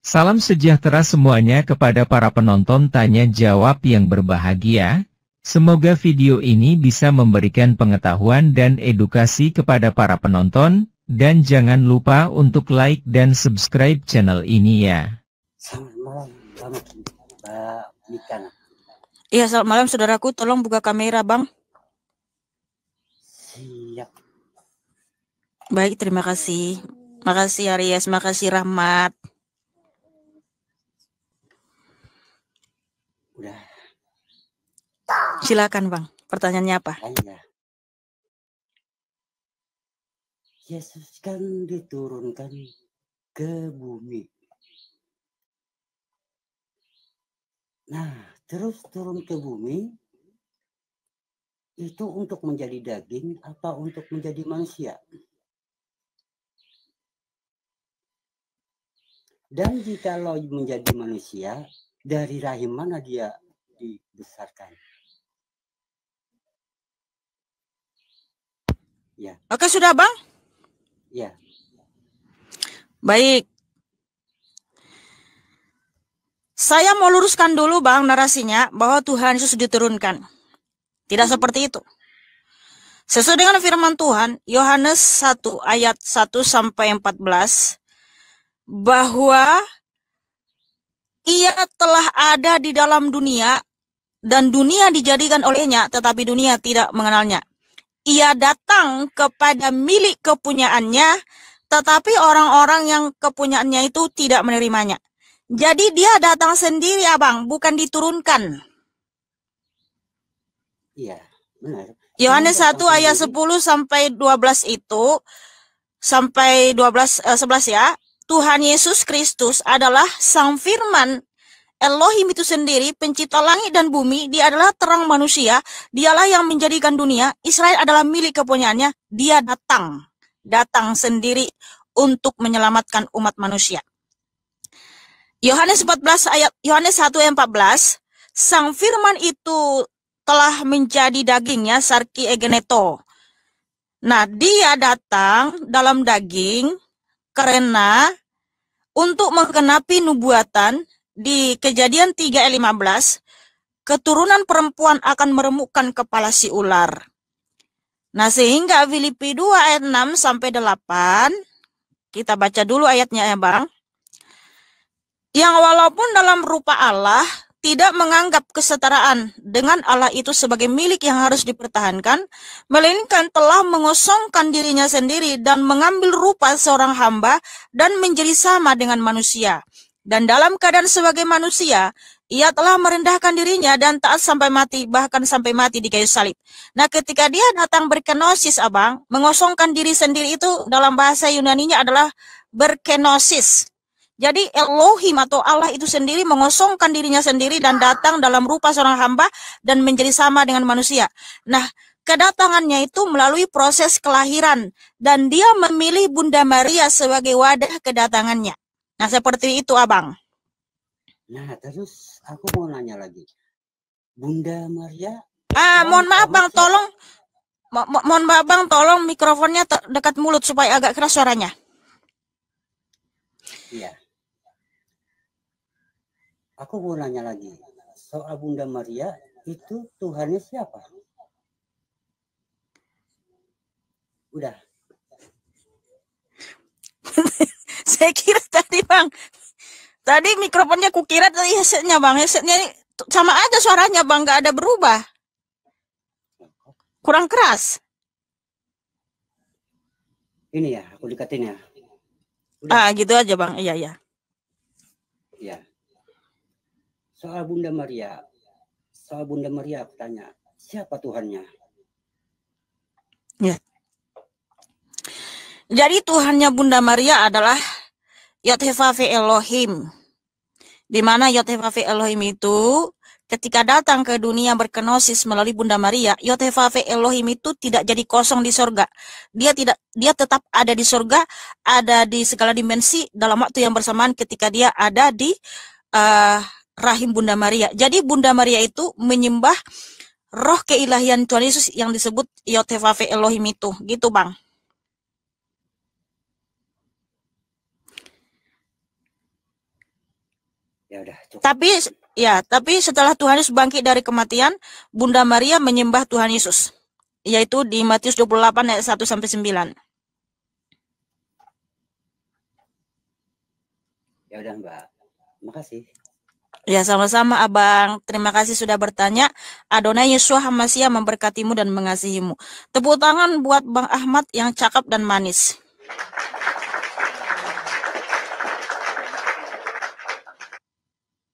Salam sejahtera semuanya kepada para penonton tanya jawab yang berbahagia. Semoga video ini bisa memberikan pengetahuan dan edukasi kepada para penonton, dan jangan lupa untuk like dan subscribe channel ini ya. Selamat malam, Mbak Mika. Iya, selamat malam saudaraku, tolong buka kamera Bang. Siap. Baik, terima kasih. Makasih Aries, makasih Rahmat. Udah. Silakan Bang, pertanyaannya apa? Iya. Yesus kan diturunkan ke bumi. Nah, terus turun ke bumi itu untuk menjadi daging apa untuk menjadi manusia? Dan jikalau menjadi manusia, dari rahim mana dia dibesarkan? Ya. Oke, sudah Bang? Ya. Baik. Saya mau luruskan dulu Bang narasinya bahwa Tuhan Yesus diturunkan. Tidak seperti itu. Sesuai dengan firman Tuhan, Yohanes 1 ayat 1 sampai 14, bahwa Ia telah ada di dalam dunia dan dunia dijadikan olehnya, tetapi dunia tidak mengenalnya. Ia datang kepada milik kepunyaannya, tetapi orang-orang yang kepunyaannya itu tidak menerimanya. Jadi dia datang sendiri Abang, bukan diturunkan. Iya, benar. Yohanes 1 ayat 10 sampai 12 itu, sampai 11 ya, Tuhan Yesus Kristus adalah Sang Firman Elohim itu sendiri, pencipta langit dan bumi. Dia adalah terang manusia, dialah yang menjadikan dunia. Israel adalah milik kepunyaannya. Dia datang sendiri untuk menyelamatkan umat manusia. Yohanes 1 ayat 14, Sang Firman itu telah menjadi dagingnya, sarki egeneto. Nah, dia datang dalam daging karena untuk menggenapi nubuatan di Kejadian 3 ayat 15, keturunan perempuan akan meremukkan kepala si ular. Nah, sehingga Filipi 2 ayat 6 sampai 8, kita baca dulu ayatnya ya Bang. Yang walaupun dalam rupa Allah, tidak menganggap kesetaraan dengan Allah itu sebagai milik yang harus dipertahankan, melainkan telah mengosongkan dirinya sendiri dan mengambil rupa seorang hamba dan menjadi sama dengan manusia. Dan dalam keadaan sebagai manusia, ia telah merendahkan dirinya dan taat sampai mati, bahkan sampai mati di kayu salib. Nah, ketika dia datang berkenosis, Abang, mengosongkan diri sendiri itu dalam bahasa Yunaninya adalah berkenosis. Jadi Elohim atau Allah itu sendiri mengosongkan dirinya sendiri dan datang dalam rupa seorang hamba dan menjadi sama dengan manusia. Nah, kedatangannya itu melalui proses kelahiran dan dia memilih Bunda Maria sebagai wadah kedatangannya. Nah, seperti itu Abang. Nah, terus aku mau nanya lagi. Bunda Maria? Mohon maaf Bang, tolong. Mohon maaf Bang, tolong mikrofonnya dekat mulut supaya agak keras suaranya. Iya. Aku mau nanya lagi, soal Bunda Maria itu Tuhannya siapa? Udah. Saya kira tadi Bang, tadi mikrofonnya kukira tadi headsetnya Bang, headsetnya sama aja suaranya Bang, nggak ada berubah. Kurang keras. Ini ya, aku dekatin ya. Udah. Gitu aja Bang, iya. Iya. Soal Bunda Maria aku tanya, siapa Tuhannya? Ya. Jadi Tuhannya Bunda Maria adalah Yod-Heh-Vav-He Elohim. Di mana Yod-Heh-Vav-He Elohim itu ketika datang ke dunia berkenosis melalui Bunda Maria, Yod-Heh-Vav-He Elohim itu tidak jadi kosong di sorga. Dia tetap ada di sorga, ada di segala dimensi dalam waktu yang bersamaan ketika dia ada di rahim Bunda Maria. Jadi Bunda Maria itu menyembah roh keilahian Tuhan Yesus yang disebut Yod-Heh-Vav-He Elohim itu. Gitu Bang. Ya udah cukup. Tapi setelah Tuhan Yesus bangkit dari kematian, Bunda Maria menyembah Tuhan Yesus, yaitu di Matius 28 ayat 1 sampai 9. Ya udah Mbak. Makasih. Ya, sama-sama Abang. Terima kasih sudah bertanya. Adonai Yeshua HaMashiach memberkatimu dan mengasihimu. Tepuk tangan buat Bang Ahmad yang cakep dan manis.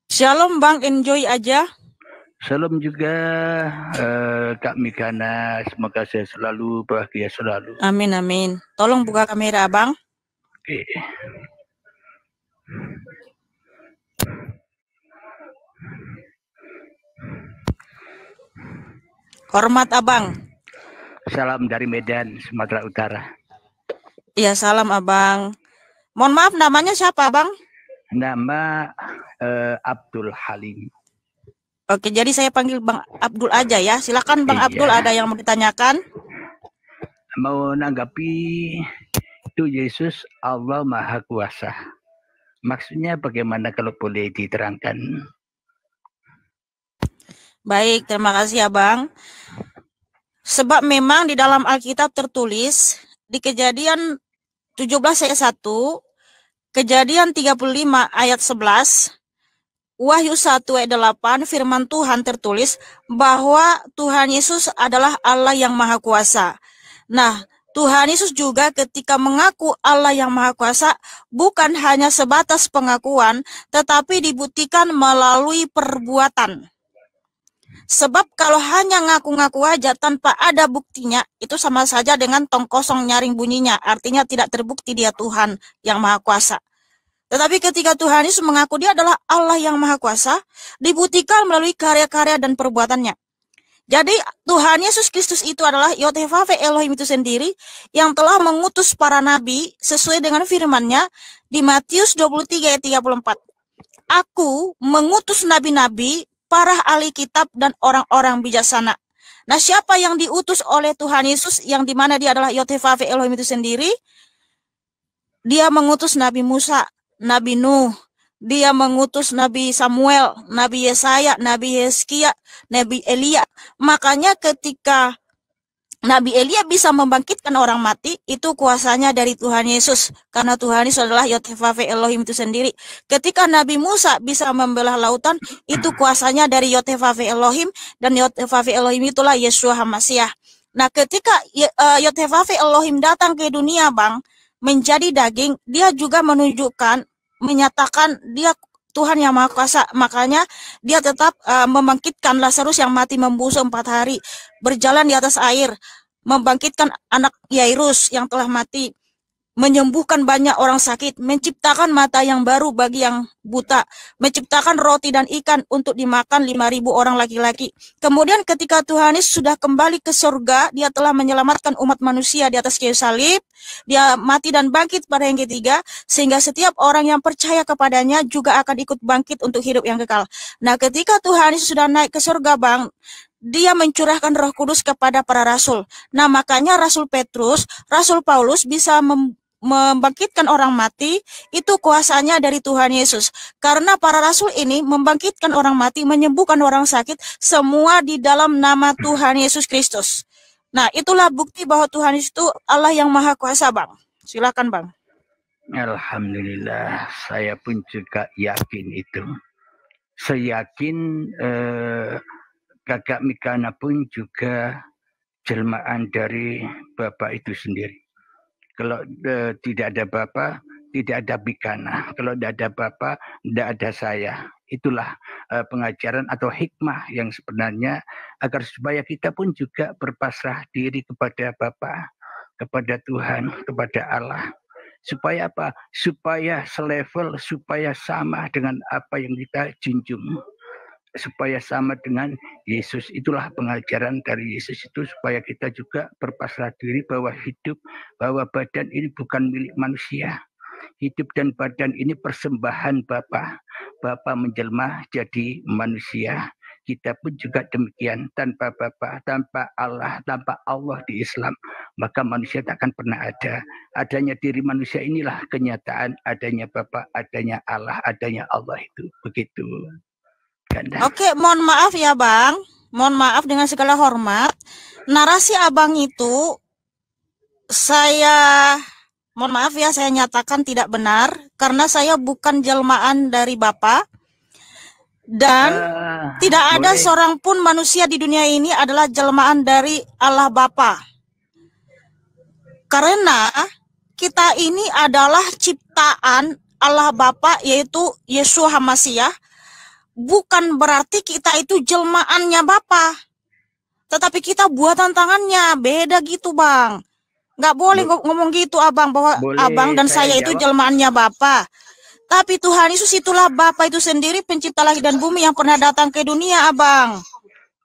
Shalom Bang, enjoy aja. Salam juga Kak Mikana, semoga saya selalu bahagia selalu. Amin, amin. Tolong buka kamera Abang. Oke. Hormat Abang. Salam dari Medan, Sumatera Utara. Iya, salam Abang. Mohon maaf, namanya siapa Abang? Nama Abdul Halim. Oke, jadi saya panggil Bang Abdul aja ya. Silakan Bang Iya. Abdul, ada yang mau ditanyakan? Mau nanggapi itu Yesus Allah Maha Kuasa. Maksudnya bagaimana kalau boleh diterangkan? Baik, terima kasih Abang. Sebab memang di dalam Alkitab tertulis di Kejadian 17 ayat 1, Kejadian 35 ayat 11, Wahyu 1 ayat 8, firman Tuhan tertulis bahwa Tuhan Yesus adalah Allah yang Maha Kuasa. Nah, Tuhan Yesus juga ketika mengaku Allah yang Maha Kuasa bukan hanya sebatas pengakuan, tetapi dibuktikan melalui perbuatan. Sebab kalau hanya ngaku-ngaku aja tanpa ada buktinya, itu sama saja dengan tong kosong nyaring bunyinya. Artinya tidak terbukti dia Tuhan yang Maha Kuasa. Tetapi ketika Tuhan Yesus mengaku dia adalah Allah yang Maha Kuasa, dibuktikan melalui karya-karya dan perbuatannya. Jadi Tuhan Yesus Kristus itu adalah Yod-Heh-Vav-He Elohim itu sendiri yang telah mengutus para nabi sesuai dengan firman-Nya di Matius 23 ayat 34. Aku mengutus nabi-nabi, para ahli kitab dan orang-orang bijaksana. Nah, siapa yang diutus oleh Tuhan Yesus yang dimana dia adalah Yod-Heh-Vav-He Elohim itu sendiri? Dia mengutus Nabi Musa, Nabi Nuh, dia mengutus Nabi Samuel, Nabi Yesaya, Nabi Hezkia, Nabi Elia. Makanya ketika Nabi Elia bisa membangkitkan orang mati, itu kuasanya dari Tuhan Yesus. Karena Tuhan Yesus adalah Yod-Heh-Vav-He Elohim itu sendiri. Ketika Nabi Musa bisa membelah lautan, itu kuasanya dari Yod-Heh-Vav-He Elohim. Dan Yod-Heh-Vav-He Elohim itulah Yeshua HaMashiach. Nah, ketika Yod-Heh-Vav-He Elohim datang ke dunia, Bang, menjadi daging, dia juga menunjukkan, menyatakan dia Tuhan yang Maha Kuasa. Makanya dia tetap membangkitkan Lazarus yang mati membusuk 4 hari, berjalan di atas air, membangkitkan anak Yairus yang telah mati, menyembuhkan banyak orang sakit, menciptakan mata yang baru bagi yang buta, menciptakan roti dan ikan untuk dimakan 5.000 orang laki-laki. Kemudian ketika Tuhan Yesus sudah kembali ke surga, dia telah menyelamatkan umat manusia di atas kayu salib, dia mati dan bangkit pada yang ketiga, sehingga setiap orang yang percaya kepadanya juga akan ikut bangkit untuk hidup yang kekal. Nah, ketika Tuhan Yesus sudah naik ke surga, Bang, dia mencurahkan Roh Kudus kepada para rasul. Nah, makanya Rasul Petrus, Rasul Paulus bisa membangkitkan orang mati, itu kuasanya dari Tuhan Yesus. Karena para rasul ini membangkitkan orang mati, menyembuhkan orang sakit, semua di dalam nama Tuhan Yesus Kristus. Nah, itulah bukti bahwa Tuhan Yesus itu Allah yang Maha Kuasa, Bang. Silakan, Bang. Alhamdulillah, saya pun juga yakin itu. Saya yakin Kakak Mikana pun juga jelmaan dari Bapak itu sendiri. Kalau tidak ada Bapak, tidak ada Mikana. Kalau tidak ada Bapak, tidak ada saya. Itulah pengajaran atau hikmah yang sebenarnya agar supaya kita pun juga berpasrah diri kepada Bapa, kepada Tuhan, kepada Allah. Supaya apa? Supaya selevel, supaya sama dengan apa yang kita junjung. Supaya sama dengan Yesus. Itulah pengajaran dari Yesus itu, supaya kita juga berpasrah diri bahwa hidup, bahwa badan ini bukan milik manusia. Hidup dan badan ini persembahan Bapa. Bapa menjelma jadi manusia kita pun juga demikian. Tanpa Bapa, tanpa Allah di Islam, maka manusia tak akan pernah ada. Adanya diri manusia inilah kenyataan adanya Bapa, adanya Allah itu. Begitu. Ganda. Oke, mohon maaf ya Bang. Mohon maaf dengan segala hormat. Narasi Abang itu saya mohon maaf ya, saya nyatakan tidak benar karena saya bukan jelmaan dari Bapa dan tidak ada seorang pun manusia di dunia ini adalah jelmaan dari Allah Bapa. Karena kita ini adalah ciptaan Allah Bapa, yaitu Yeshua HaMashiach. Bukan berarti kita itu jelmaannya Bapa, tetapi kita buatan tangannya. Beda gitu Bang. Nggak boleh ngomong gitu Abang, bahwa Abang dan saya itu jelmaannya Bapa. Tapi Tuhan Yesus itulah Bapa itu sendiri, pencipta langit dan bumi yang pernah datang ke dunia Abang.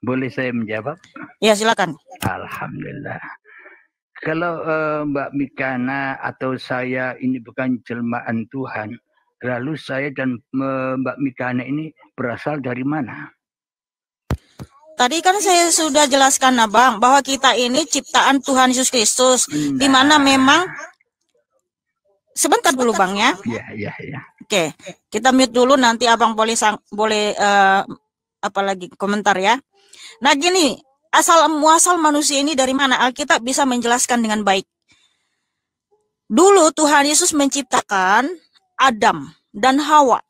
Boleh saya menjawab? Ya silakan. Alhamdulillah. Kalau Mbak Mikana atau saya ini bukan jelmaan Tuhan, lalu saya dan Mbak Mikana ini berasal dari mana? Tadi kan saya sudah jelaskan Abang bahwa kita ini ciptaan Tuhan Yesus Kristus, di mana memang sebentar dulu Bang ya. Iya. Oke, kita mute dulu, nanti Abang boleh apalagi komentar ya. Nah gini, asal muasal manusia ini dari mana? Alkitab bisa menjelaskan dengan baik. Dulu Tuhan Yesus menciptakan Adam dan Hawa.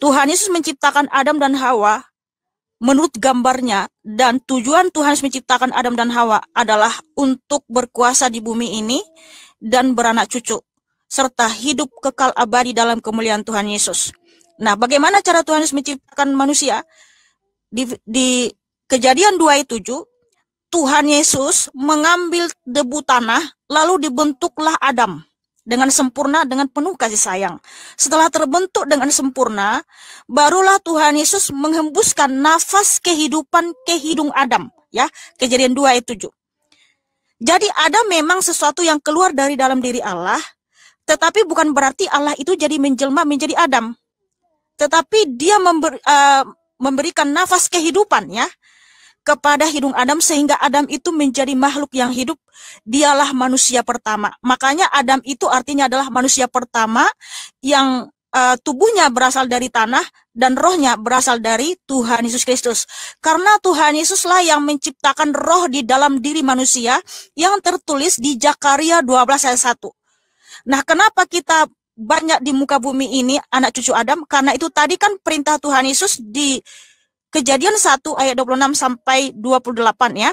Tuhan Yesus menciptakan Adam dan Hawa menurut gambarnya, dan tujuan Tuhan menciptakan Adam dan Hawa adalah untuk berkuasa di bumi ini dan beranak cucu, serta hidup kekal abadi dalam kemuliaan Tuhan Yesus. Nah, bagaimana cara Tuhan Yesus menciptakan manusia? Di Kejadian 2:7, Tuhan Yesus mengambil debu tanah, lalu dibentuklah Adam dengan sempurna, dengan penuh kasih sayang. Setelah terbentuk dengan sempurna, barulah Tuhan Yesus menghembuskan nafas kehidupan ke hidung Adam, ya. Kejadian 2:7. Jadi Adam memang sesuatu yang keluar dari dalam diri Allah, tetapi bukan berarti Allah itu jadi menjelma menjadi Adam. Tetapi dia memberikan nafas kehidupan, ya, kepada hidung Adam, sehingga Adam itu menjadi makhluk yang hidup. Dialah manusia pertama. Makanya Adam itu artinya adalah manusia pertama yang tubuhnya berasal dari tanah dan rohnya berasal dari Tuhan Yesus Kristus. Karena Tuhan Yesuslah yang menciptakan roh di dalam diri manusia yang tertulis di Zakaria 12:1. Nah, kenapa kita banyak di muka bumi ini anak cucu Adam? Karena itu tadi kan perintah Tuhan Yesus di Kejadian 1 ayat 26 sampai 28 ya.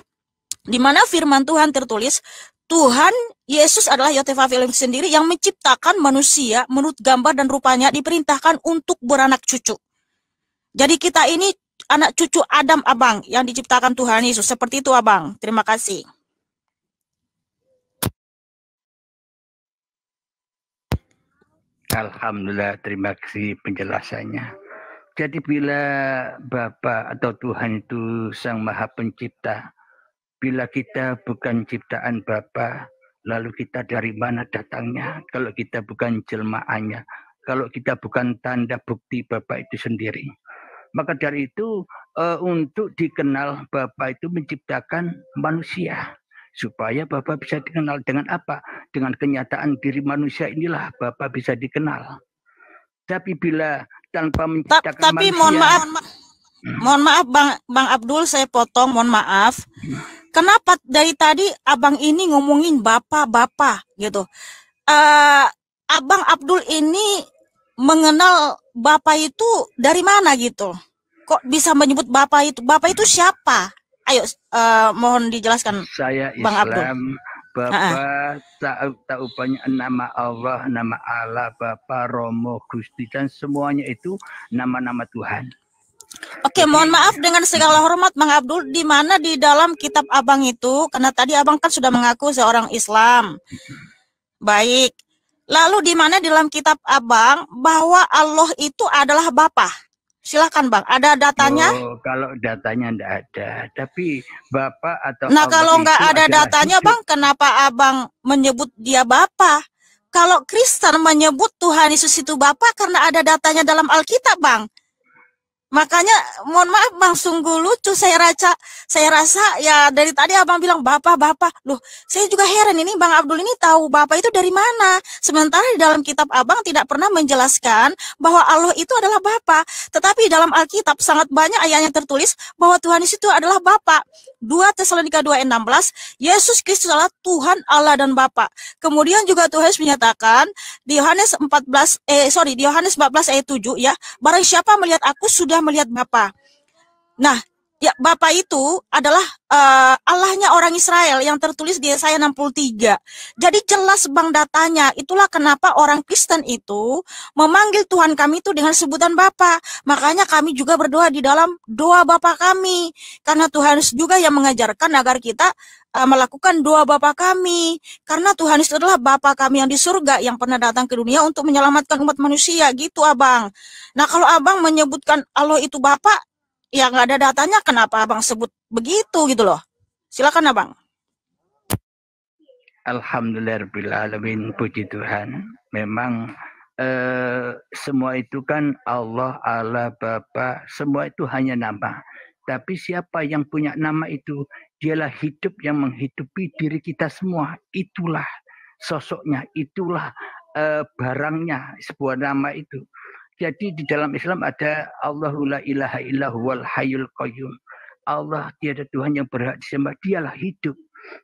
Di mana firman Tuhan tertulis, Tuhan Yesus adalah Yotevah Elohim sendiri yang menciptakan manusia menurut gambar dan rupanya, diperintahkan untuk beranak cucu. Jadi kita ini anak cucu Adam Abang yang diciptakan Tuhan Yesus. Seperti itu Abang. Terima kasih. Alhamdulillah, terima kasih penjelasannya. Jadi bila Bapa atau Tuhan itu Sang Maha Pencipta, bila kita bukan ciptaan Bapa, lalu kita dari mana datangnya? Kalau kita bukan jelmaannya, kalau kita bukan tanda bukti Bapa itu sendiri. Maka dari itu untuk dikenal, Bapa itu menciptakan manusia. Supaya Bapa bisa dikenal dengan apa? Dengan kenyataan diri manusia inilah Bapa bisa dikenal. Tapi bila tanpa menciptakan tapi manusia, mohon maaf Bang Abdul, saya potong, mohon maaf. Kenapa dari tadi Abang ini ngomongin Bapak gitu? Abang Abdul ini mengenal Bapak itu dari mana gitu? Kok bisa menyebut Bapak itu? Bapak itu siapa? Ayo mohon dijelaskan. Saya Bang Islam. Abdul. Bapa tahu banyak nama Allah, nama Allah, Bapa, Romo, Gusti, dan semuanya itu nama-nama Tuhan. Oke, mohon maaf dengan segala hormat Bang Abdul, di mana di dalam kitab Abang itu, karena tadi Abang kan sudah mengaku seorang Islam. Baik. Lalu di mana di dalam kitab Abang bahwa Allah itu adalah Bapa? Silakan Bang, ada datanya? Oh, kalau datanya enggak ada, tapi Bapak atau nah, kalau nggak ada datanya hidup. Bang, kenapa Abang menyebut dia Bapa? Kalau Kristen menyebut Tuhan Yesus itu Bapa karena ada datanya dalam Alkitab Bang. Makanya mohon maaf Bang, sungguh lucu saya rasa ya dari tadi Abang bilang Bapak. Loh, saya juga heran ini Bang Abdul ini tahu Bapak itu dari mana? Sementara di dalam kitab Abang tidak pernah menjelaskan bahwa Allah itu adalah Bapa. Tetapi dalam Alkitab sangat banyak ayat yang tertulis bahwa Tuhan Yesus itu adalah Bapa. 2 Tesalonika 2:16, Yesus Kristus adalah Tuhan Allah dan Bapa. Kemudian juga Tuhan Yesus menyatakan di Yohanes 14 ayat 7 ya, barang siapa melihat aku sudah melihat Bapa. Nah, ya Bapa itu adalah Allahnya orang Israel yang tertulis di Yesaya 63. Jadi jelas Bang datanya. Itulah kenapa orang Kristen itu memanggil Tuhan kami itu dengan sebutan Bapa. Makanya kami juga berdoa di dalam doa Bapa kami. Karena Tuhan juga yang mengajarkan agar kita melakukan doa Bapa kami. Karena Tuhan itu adalah Bapa kami yang di surga yang pernah datang ke dunia untuk menyelamatkan umat manusia. Gitu Abang. Nah kalau Abang menyebutkan Allah itu Bapa, ya nggak ada datanya, kenapa Abang sebut begitu gitu loh. Silakan Abang. Alhamdulillahirrahmanirrahim, puji Tuhan. Memang semua itu kan Allah, Bapa, semua itu hanya nama. Tapi siapa yang punya nama itu, dialah hidup yang menghidupi diri kita semua. Itulah sosoknya, itulah barangnya, sebuah nama itu. Jadi di dalam Islam ada Allahu la ilaha illahu wal hayyul qayyum. Allah tiada Tuhan yang berhak disembah, dialah hidup.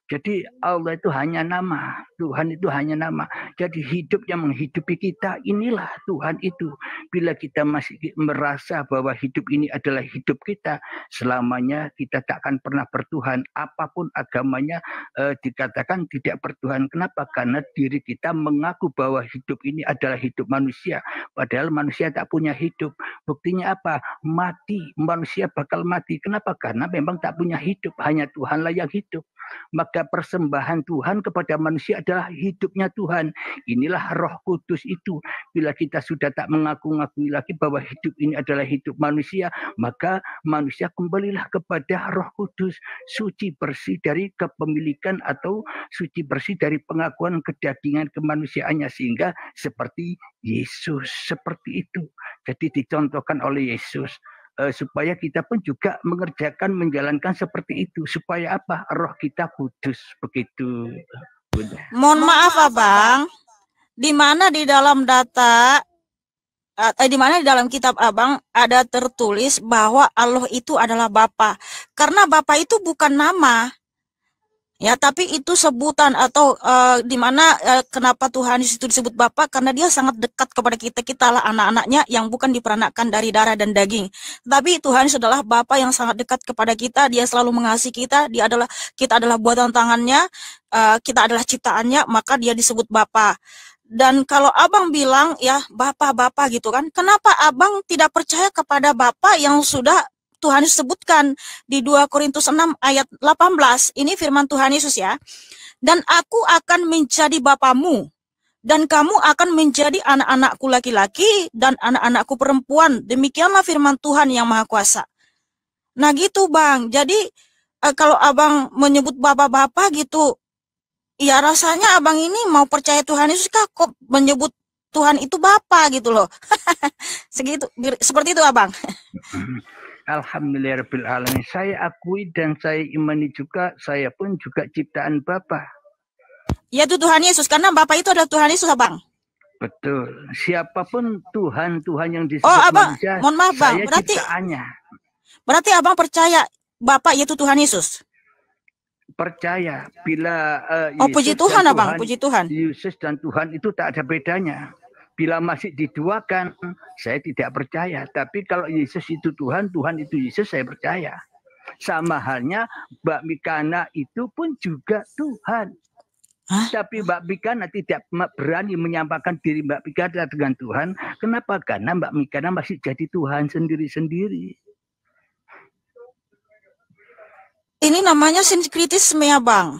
Jadi Allah itu hanya nama, Tuhan itu hanya nama. Jadi hidup yang menghidupi kita, inilah Tuhan itu. Bila kita masih merasa bahwa hidup ini adalah hidup kita, selamanya kita tak akan pernah bertuhan. Apapun agamanya dikatakan tidak bertuhan. Kenapa? Karena diri kita mengaku bahwa hidup ini adalah hidup manusia. Padahal manusia tak punya hidup. Buktinya apa? Mati. Manusia bakal mati. Kenapa? Karena memang tak punya hidup. Hanya Tuhanlah yang hidup. Maka persembahan Tuhan kepada manusia adalah hidupnya Tuhan. Inilah Roh Kudus itu. Bila kita sudah tak mengaku-ngakui lagi bahwa hidup ini adalah hidup manusia, maka manusia kembalilah kepada Roh Kudus. Suci bersih dari kepemilikan atau suci bersih dari pengakuan kedagingan kemanusiaannya. Sehingga seperti Yesus. Seperti itu. Jadi dicontohkan oleh Yesus. Supaya kita pun juga menjalankan seperti itu. Supaya apa? Roh kita kudus. Begitu. Mohon maaf Abang, di mana di dalam di mana di dalam kitab Abang ada tertulis bahwa Allah itu adalah Bapa. Karena Bapa itu bukan nama. Ya, tapi itu sebutan atau di mana kenapa Tuhan Yesus itu disebut Bapa, karena dia sangat dekat kepada kita. Kita lah anak-anaknya yang bukan diperanakkan dari darah dan daging. Tapi Tuhan Yesus adalah Bapa yang sangat dekat kepada kita. Dia selalu mengasihi kita. Kita adalah buatan tangannya, kita adalah ciptaannya, maka dia disebut Bapa. Dan kalau Abang bilang ya Bapa gitu kan, kenapa Abang tidak percaya kepada Bapa yang sudah Tuhan Yesus sebutkan di 2 Korintus 6 ayat 18. Ini firman Tuhan Yesus ya. Dan aku akan menjadi Bapamu, dan kamu akan menjadi anak-anakku laki-laki dan anak-anakku perempuan. Demikianlah firman Tuhan yang Maha Kuasa. Nah gitu Bang. Jadi kalau Abang menyebut Bapa gitu, ya rasanya Abang ini mau percaya Tuhan Yesus kok menyebut Tuhan itu Bapa gitu loh. Seperti itu Abang. Alhamdulillahirrahmanirrahim. Saya akui dan saya imani juga, saya pun juga ciptaan Bapa. Yaitu Tuhan Yesus, karena Bapa itu adalah Tuhan Yesus, Abang. Betul. Siapapun Tuhan yang disebut Abang, manusia, mohon maaf Bang, saya ciptaannya. Berarti Abang percaya Bapa yaitu Tuhan Yesus? Percaya. Bila puji Tuhan Abang, puji Tuhan. Yesus dan Tuhan itu tak ada bedanya. Bila masih diduakan, saya tidak percaya. Tapi kalau Yesus itu Tuhan, Tuhan itu Yesus, saya percaya. Sama halnya Mbak Mikana itu pun juga Tuhan. Hah? Tapi Mbak Mikana tidak berani menyampaikan diri Mbak Mikana dengan Tuhan. Kenapa? Karena Mbak Mikana masih jadi Tuhan sendiri-sendiri. Ini namanya sinkritisme ya Bang.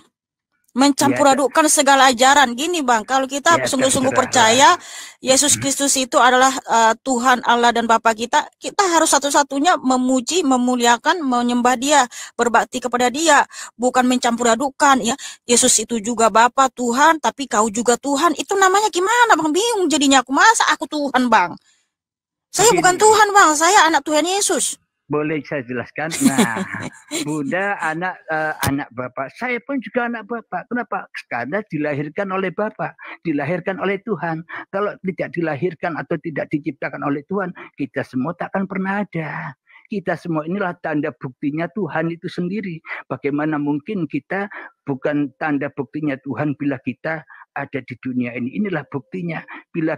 Mencampur adukkan segala ajaran. Gini Bang, kalau kita sungguh-sungguh percaya Yesus Kristus itu adalah Tuhan Allah dan Bapa kita, kita harus satu-satunya memuji, memuliakan, menyembah dia, berbakti kepada dia, bukan mencampur adukkan ya. Yesus itu juga Bapa, Tuhan, tapi kau juga Tuhan. Itu namanya gimana Bang? Bingung jadinya aku, masa aku Tuhan Bang? Saya bukan Tuhan, Bang. Saya anak Tuhan Yesus. Boleh saya jelaskan? Nah, Bunda anak Bapak. Saya pun juga anak Bapak. Kenapa? Karena dilahirkan oleh Bapak, dilahirkan oleh Tuhan. Kalau tidak dilahirkan atau tidak diciptakan oleh Tuhan, kita semua tak akan pernah ada. Kita semua inilah tanda buktinya Tuhan itu sendiri. Bagaimana mungkin kita bukan tanda buktinya Tuhan bila kita ada di dunia ini. Inilah buktinya. Bila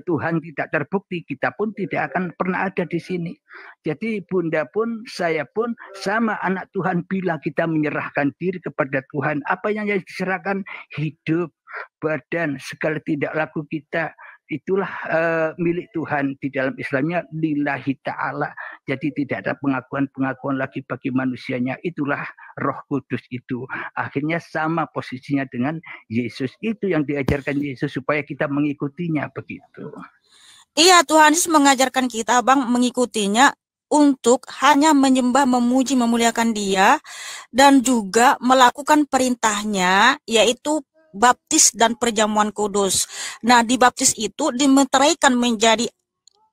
Tuhan tidak terbukti, kita pun tidak akan pernah ada di sini. Jadi Bunda pun, saya pun sama anak Tuhan bila kita menyerahkan diri kepada Tuhan. Apa yang diserahkan? Hidup, badan, segala tidak laku kita. Itulah milik Tuhan. Di dalam Islamnya lillahi ta'ala. Jadi tidak ada pengakuan-pengakuan lagi bagi manusianya. Itulah Roh Kudus itu. Akhirnya sama posisinya dengan Yesus. Itu yang diajarkan Yesus supaya kita mengikutinya begitu. Iya, Tuhan Yesus mengajarkan kita, Bang, mengikutinya untuk hanya menyembah, memuji, memuliakan Dia, dan juga melakukan perintahnya, yaitu baptis dan perjamuan kudus. Nah, di baptis itu dimeteraikan menjadi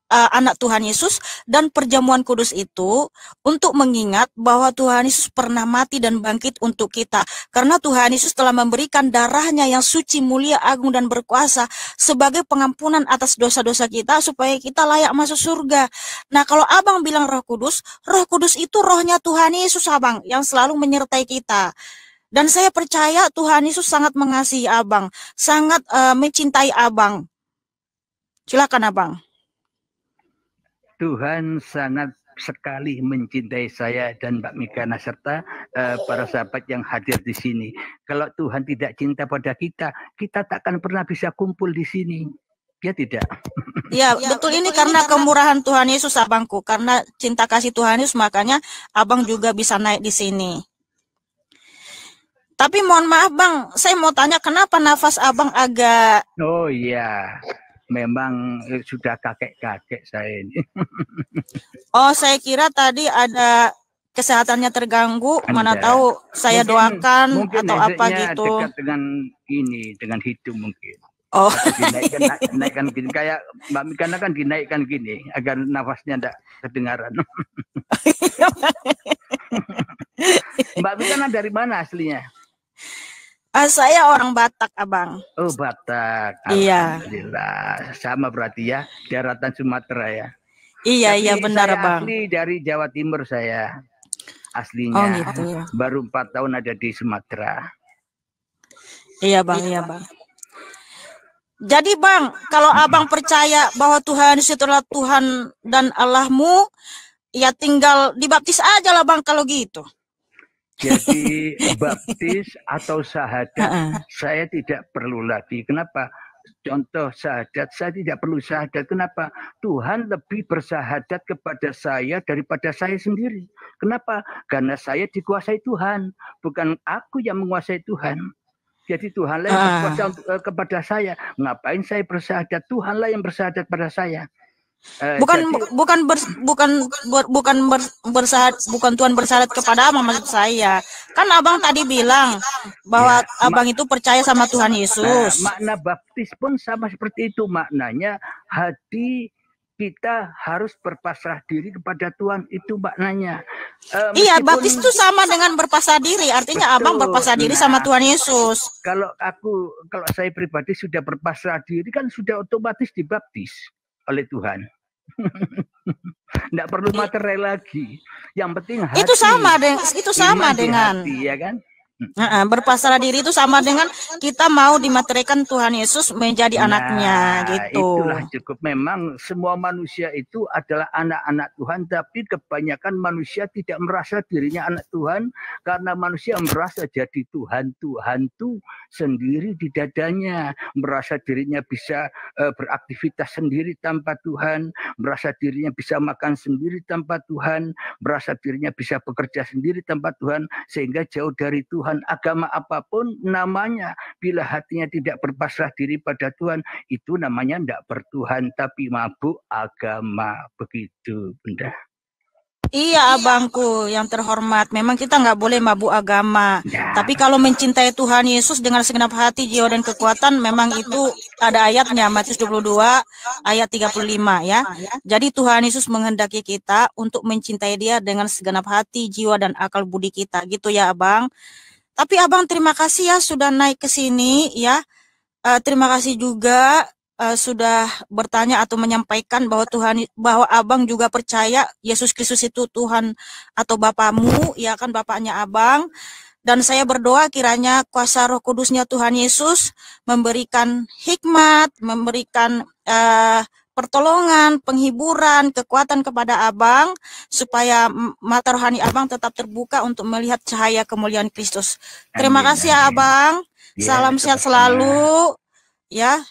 anak Tuhan Yesus, dan perjamuan kudus itu untuk mengingat bahwa Tuhan Yesus pernah mati dan bangkit untuk kita. Karena Tuhan Yesus telah memberikan darahnya yang suci, mulia, agung, dan berkuasa sebagai pengampunan atas dosa-dosa kita supaya kita layak masuk surga. Nah, kalau Abang bilang Roh Kudus itu rohnya Tuhan Yesus, Abang, yang selalu menyertai kita. Dan saya percaya Tuhan Yesus sangat mengasihi Abang, sangat mencintai Abang. Silakan, Abang. Tuhan sangat sekali mencintai saya dan Mbak Mikana serta para sahabat yang hadir di sini. Kalau Tuhan tidak cinta pada kita, kita tak akan pernah bisa kumpul di sini. Ya tidak? Ya, betul, ini karena kemurahan Tuhan Yesus, Abangku. Karena cinta kasih Tuhan Yesus, makanya Abang juga bisa naik di sini. Tapi mohon maaf, Bang, saya mau tanya kenapa nafas Abang agak... Oh iya, memang sudah kakek-kakek saya ini. Oh, saya kira tadi ada kesehatannya terganggu, mana tahu saya doakan mungkin atau apa gitu. Dekat dengan ini, dengan hidung mungkin. Oh. Dinaikkan gini, kayak Mbak Mikana kan dinaikkan gini, agar nafasnya tidak kedengaran. Mbak Mikana dari mana aslinya? Saya orang Batak, Abang. Oh, Batak. Iya. Alhamdulillah. Sama berarti ya, daratan Sumatera ya. Iya, tapi iya benar, saya Bang. Asli dari Jawa Timur saya. Aslinya. Oh, gitu ya. Baru 4 tahun ada di Sumatera. Iya, Bang, iya, Bang. Jadi, Bang, kalau Abang percaya bahwa Tuhan itu adalah Tuhan dan Allahmu, ya tinggal dibaptis aja lah, Bang, kalau gitu. Jadi baptis atau syahadat saya tidak perlu lagi. Kenapa? Contoh syahadat, saya tidak perlu syahadat. Kenapa? Tuhan lebih bersyahadat kepada saya daripada saya sendiri. Kenapa? Karena saya dikuasai Tuhan, bukan aku yang menguasai Tuhan. Jadi Tuhanlah yang berkuasa kepada saya. Ngapain saya bersyahadat? Tuhanlah yang bersyahadat pada saya. Bukan Tuhan bersyahadat kepada Abang, maksud saya. Kan Abang tadi bilang bahwa Abang itu percaya sama Tuhan Yesus. Makna baptis pun sama seperti itu. Maknanya hati kita harus berpasrah diri kepada Tuhan, itu maknanya. Iya, baptis itu sama dengan berpasrah diri. Artinya betul, Abang berpasrah diri sama Tuhan Yesus. Kalau saya pribadi sudah berpasrah diri, kan sudah otomatis dibaptis oleh Tuhan. Tidak perlu materai lagi. Yang penting hati. Itu sama dengan hati, ya kan? Berpasrah diri itu sama dengan kita mau dimateraikan Tuhan Yesus menjadi anaknya gitu. Itulah cukup. Memang semua manusia itu adalah anak-anak Tuhan, tapi kebanyakan manusia tidak merasa dirinya anak Tuhan karena manusia merasa jadi Tuhan itu sendiri di dadanya, merasa dirinya bisa beraktivitas sendiri tanpa Tuhan, merasa dirinya bisa makan sendiri tanpa Tuhan, merasa dirinya bisa bekerja sendiri tanpa Tuhan, sehingga jauh dari Tuhan. Agama apapun namanya, bila hatinya tidak berpasrah diri pada Tuhan, itu namanya tidak bertuhan, tapi mabuk agama. Begitu, Bunda. Iya abangku yang terhormat, memang kita nggak boleh mabuk agama. Tapi kalau mencintai Tuhan Yesus dengan segenap hati, jiwa dan kekuatan, memang itu ada ayatnya, Matius 22 ayat 35 ya. Jadi Tuhan Yesus menghendaki kita untuk mencintai Dia dengan segenap hati, jiwa dan akal budi kita, gitu ya abang. Tapi abang terima kasih ya sudah naik ke sini ya. Terima kasih juga sudah bertanya atau menyampaikan bahwa abang juga percaya Yesus Kristus itu Tuhan atau Bapamu, ya kan, Bapaknya abang. Dan saya berdoa kiranya kuasa Roh Kudusnya Tuhan Yesus memberikan hikmat, memberikan pertolongan, penghiburan, kekuatan kepada abang, supaya mata rohani abang tetap terbuka untuk melihat cahaya kemuliaan Kristus. Terima kasih ya abang. Salam sehat selalu ya.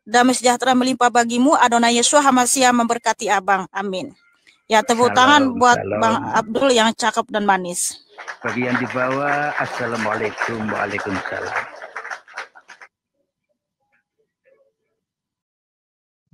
Damai sejahtera melimpah bagimu. Adonai Yeshua HaMashiach memberkati abang. Amin. Ya, tepuk tangan buat Bang Abdul yang cakep dan manis. Bagi yang di bawah, Assalamualaikum. Waalaikumsalam.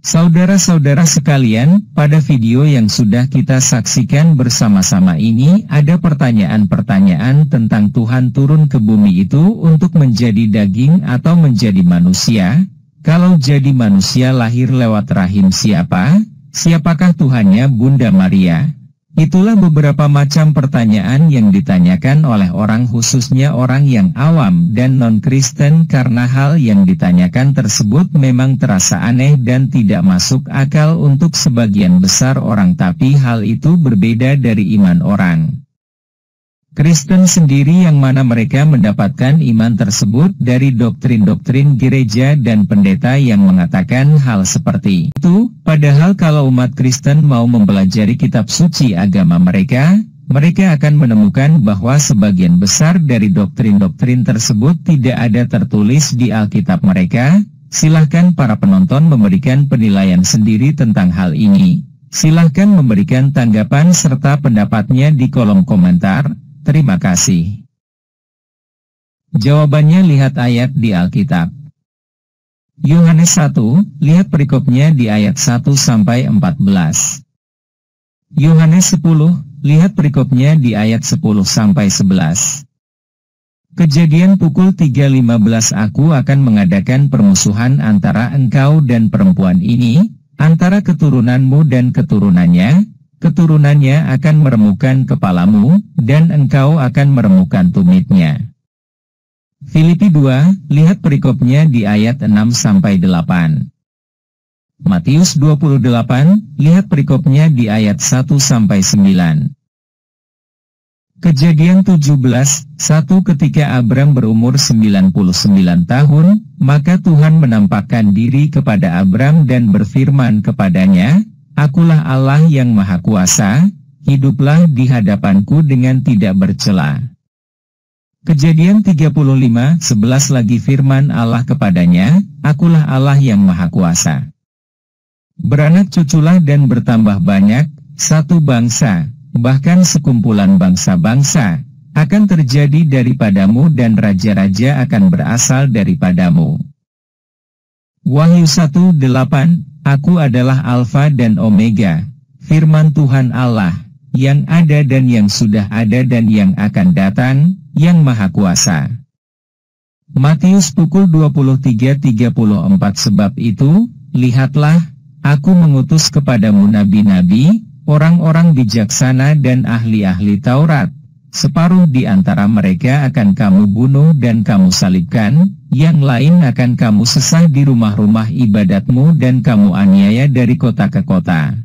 Saudara-saudara sekalian, pada video yang sudah kita saksikan bersama-sama ini ada pertanyaan-pertanyaan tentang Tuhan turun ke bumi itu untuk menjadi daging atau menjadi manusia. Kalau jadi manusia lahir lewat rahim siapa? Siapakah Tuhannya Bunda Maria? Itulah beberapa macam pertanyaan yang ditanyakan oleh orang, khususnya orang yang awam dan non-Kristen, karena hal yang ditanyakan tersebut memang terasa aneh dan tidak masuk akal untuk sebagian besar orang, tapi hal itu berbeda dari iman orang Kristen sendiri, yang mana mereka mendapatkan iman tersebut dari doktrin-doktrin gereja dan pendeta yang mengatakan hal seperti itu. Padahal kalau umat Kristen mau mempelajari kitab suci agama mereka, mereka akan menemukan bahwa sebagian besar dari doktrin-doktrin tersebut tidak ada tertulis di Alkitab mereka. Silahkan para penonton memberikan penilaian sendiri tentang hal ini. Silahkan memberikan tanggapan serta pendapatnya di kolom komentar. Terima kasih. Jawabannya lihat ayat di Alkitab. Yohanes 1, lihat perikopnya di ayat 1-14. Yohanes 10, lihat perikopnya di ayat 10-11. Kejadian pukul 3.15, aku akan mengadakan permusuhan antara engkau dan perempuan ini, antara keturunanmu dan keturunannya. Keturunannya akan meremukkan kepalamu, dan engkau akan meremukkan tumitnya. Filipi 2, lihat perikopnya di ayat 6-8. Matius 28, lihat perikopnya di ayat 1-9. Kejadian 17, 1, ketika Abram berumur 99 tahun, maka Tuhan menampakkan diri kepada Abram dan berfirman kepadanya, Akulah Allah yang Maha Kuasa, hiduplah di hadapanku dengan tidak bercela. Kejadian 35, 11 lagi firman Allah kepadanya, Akulah Allah yang Maha Kuasa. Beranak cuculah dan bertambah banyak, satu bangsa, bahkan sekumpulan bangsa-bangsa, akan terjadi daripadamu dan raja-raja akan berasal daripadamu. Wahyu 1:8, Aku adalah Alfa dan Omega, firman Tuhan Allah, yang ada dan yang sudah ada dan yang akan datang, yang Maha Kuasa. Matius pukul 23.34, sebab itu, lihatlah, aku mengutus kepadamu nabi-nabi, orang-orang bijaksana dan ahli-ahli Taurat. Separuh di antara mereka akan kamu bunuh dan kamu salibkan, yang lain akan kamu sesah di rumah-rumah ibadatmu dan kamu aniaya dari kota ke kota.